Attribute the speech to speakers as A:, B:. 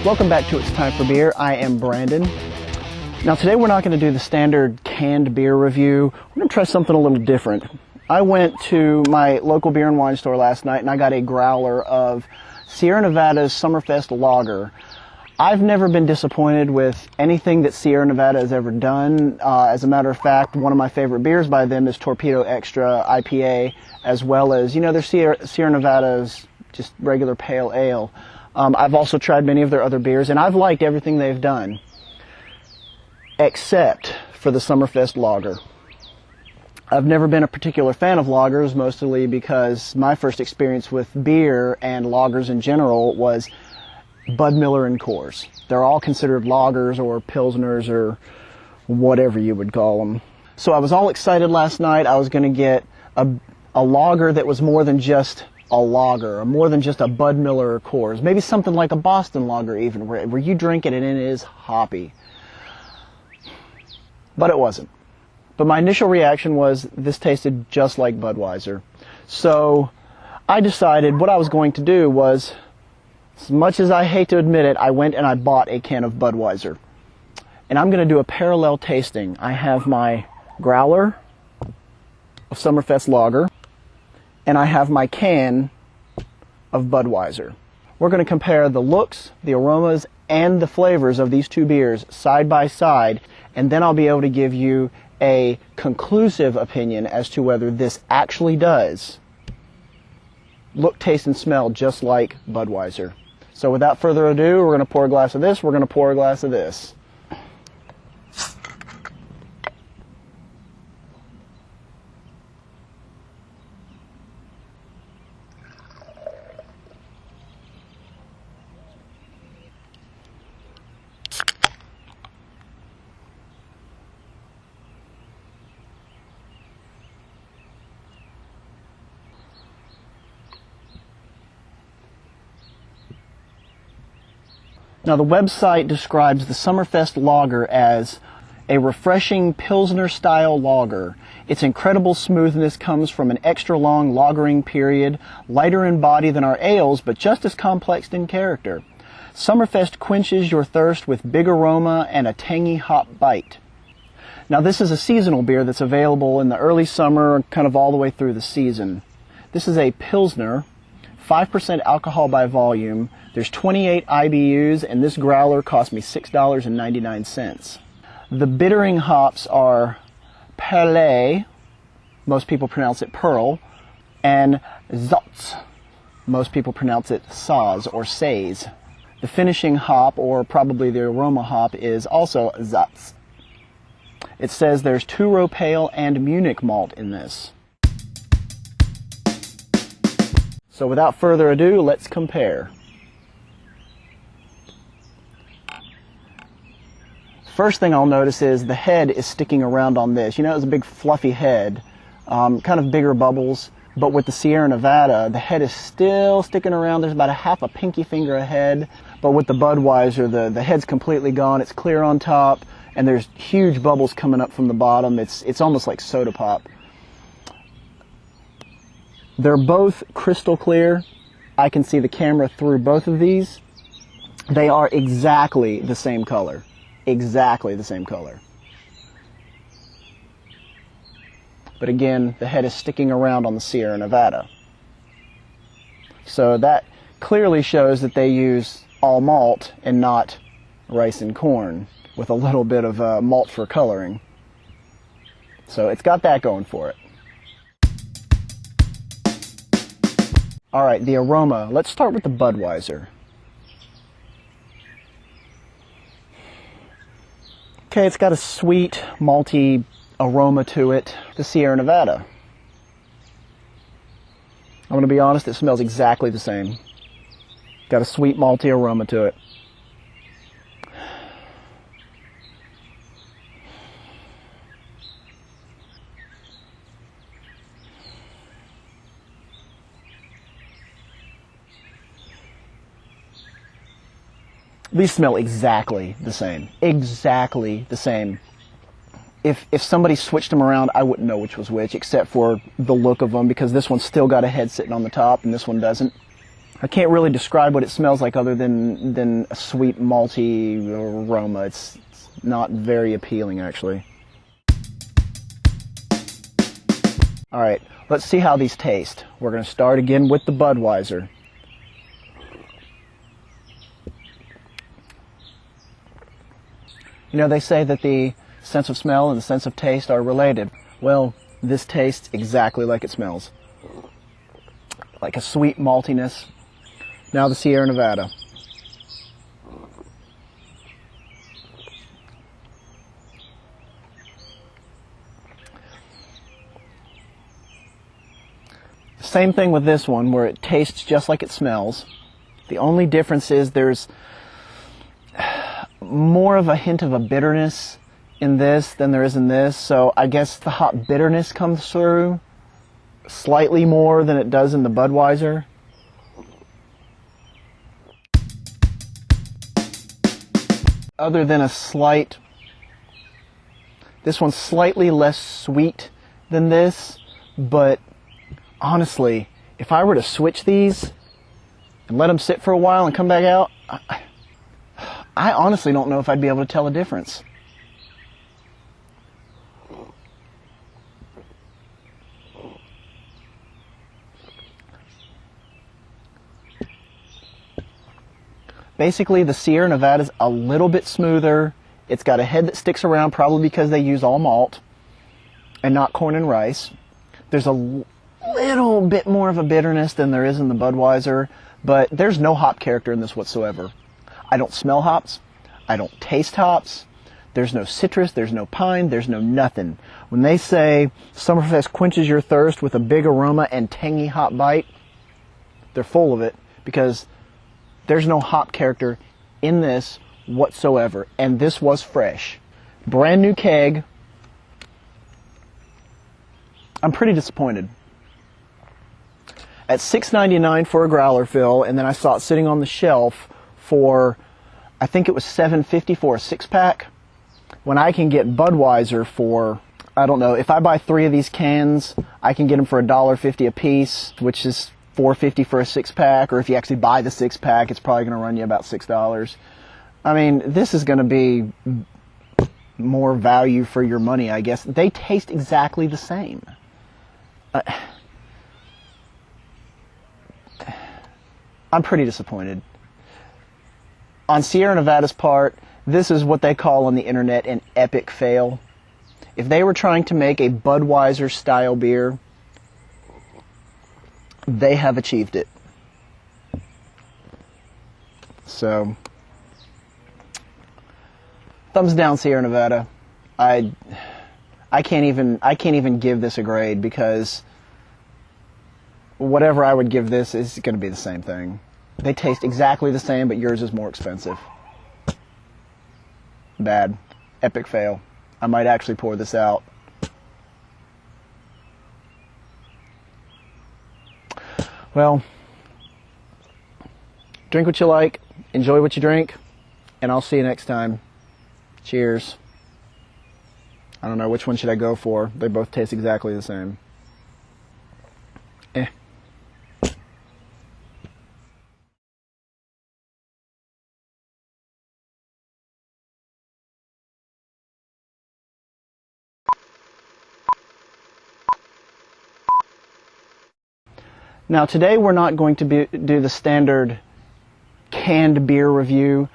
A: Welcome back to It's Time for Beer. I am Brandon. Now today we're not going to do the standard canned beer review. We're going to try something a little different. I went to my local beer and wine store last night and I got a growler of Sierra Nevada's Summerfest lager. I've never been disappointed with anything that Sierra Nevada has ever done. As a matter of fact, one of my favorite beers by them is Torpedo Extra IPA, as well as, their Sierra Nevada's just regular pale ale. I've also tried many of their other beers, and I've liked everything they've done, except for the Summerfest lager. I've never been a particular fan of lagers, mostly because my first experience with beer and lagers in general was Bud Miller and Coors. They're all considered lagers or pilsners or whatever you would call them. So I was all excited last night. I was going to get a lager that was more than just a lager, or more than just a Bud Miller or Coors. Maybe something like a Boston lager even, where you drink it and it is hoppy. But it wasn't. But my initial reaction was this tasted just like Budweiser. So I decided what I was going to do was, as much as I hate to admit it, I went and I bought a can of Budweiser. And I'm going to do a parallel tasting. I have my growler of Summerfest lager, and I have my can of Budweiser. We're going to compare the looks, the aromas, and the flavors of these two beers side by side, and then I'll be able to give you a conclusive opinion as to whether this actually does look, taste, and smell just like Budweiser. So without further ado, we're going to pour a glass of this, we're going to pour a glass of this. Now the website describes the Summerfest lager as a refreshing Pilsner-style lager. Its incredible smoothness comes from an extra long lagering period, lighter in body than our ales, but just as complex in character. Summerfest quenches your thirst with big aroma and a tangy hop bite. Now this is a seasonal beer that's available in the early summer, kind of all the way through the season. This is a Pilsner, 5% alcohol by volume. There's 28 IBUs, and this growler cost me $6.99. The bittering hops are Pearle, most people pronounce it Pearle, and Saaz, most people pronounce it Saaz or Saaz. The finishing hop, or probably the aroma hop, is also Saaz. It says there's two-row pale and Munich malt in this. So without further ado, let's compare. First thing I'll notice is the head is sticking around on this. It's a big fluffy head, kind of bigger bubbles, but with the Sierra Nevada, the head is still sticking around. There's about a half a pinky finger ahead, but with the Budweiser, the head's completely gone. It's clear on top, and there's huge bubbles coming up from the bottom. It's almost like soda pop. They're both crystal clear. I can see the camera through both of these. They are exactly the same color. Exactly the same color. But again, the head is sticking around on the Sierra Nevada. So that clearly shows that they use all malt and not rice and corn, with a little bit of malt for coloring. So it's got that going for it. All right, the aroma. Let's start with the Budweiser. Okay, it's got a sweet, malty aroma to it. The Sierra Nevada, I'm going to be honest, it smells exactly the same. Got a sweet, malty aroma to it. These smell exactly the same. Exactly the same. If somebody switched them around, I wouldn't know which was which, except for the look of them, because this one's still got a head sitting on the top and this one doesn't. I can't really describe what it smells like other than a sweet malty aroma. It's not very appealing, actually. All right, let's see how these taste. We're going to start again with the Budweiser. You know, they say that the sense of smell and the sense of taste are related. Well, this tastes exactly like it smells. Like a sweet maltiness. Now the Sierra Nevada. Same thing with this one, where it tastes just like it smells. The only difference is there's more of a hint of a bitterness in this than there is in this, so I guess the hop bitterness comes through slightly more than it does in the Budweiser. Other than a slight, this one's slightly less sweet than this, but honestly, if I were to switch these and let them sit for a while and come back out, I honestly don't know if I'd be able to tell a difference. Basically, the Sierra Nevada's a little bit smoother. It's got a head that sticks around, probably because they use all malt and not corn and rice. There's a little bit more of a bitterness than there is in the Budweiser, but there's no hop character in this whatsoever. I don't smell hops. I don't taste hops. There's no citrus. There's no pine. There's no nothing. When they say Summerfest quenches your thirst with a big aroma and tangy hop bite, they're full of it, because there's no hop character in this whatsoever. And this was fresh. Brand new keg. I'm pretty disappointed. At $6.99 for a growler fill, and then I saw it sitting on the shelf for, I think it was $7.50 for a 6-pack. When I can get Budweiser for, I don't know, if I buy 3 of these cans, I can get them for $1.50 a piece, which is $4.50 for a 6-pack, or if you actually buy the 6-pack, it's probably going to run you about $6. I mean, this is going to be more value for your money, I guess. They taste exactly the same. I'm pretty disappointed. On Sierra Nevada's part, this is what they call on the internet an epic fail. If they were trying to make a Budweiser style beer, they have achieved it. So, thumbs down, Sierra Nevada. I can't even give this a grade, because whatever I would give this is going to be the same thing. They taste exactly the same, but yours is more expensive. Bad. Epic fail. I might actually pour this out. Well, drink what you like, enjoy what you drink, and I'll see you next time. Cheers. I don't know, which one should I go for? They both taste exactly the same. Now today we're not going to do the standard canned beer review.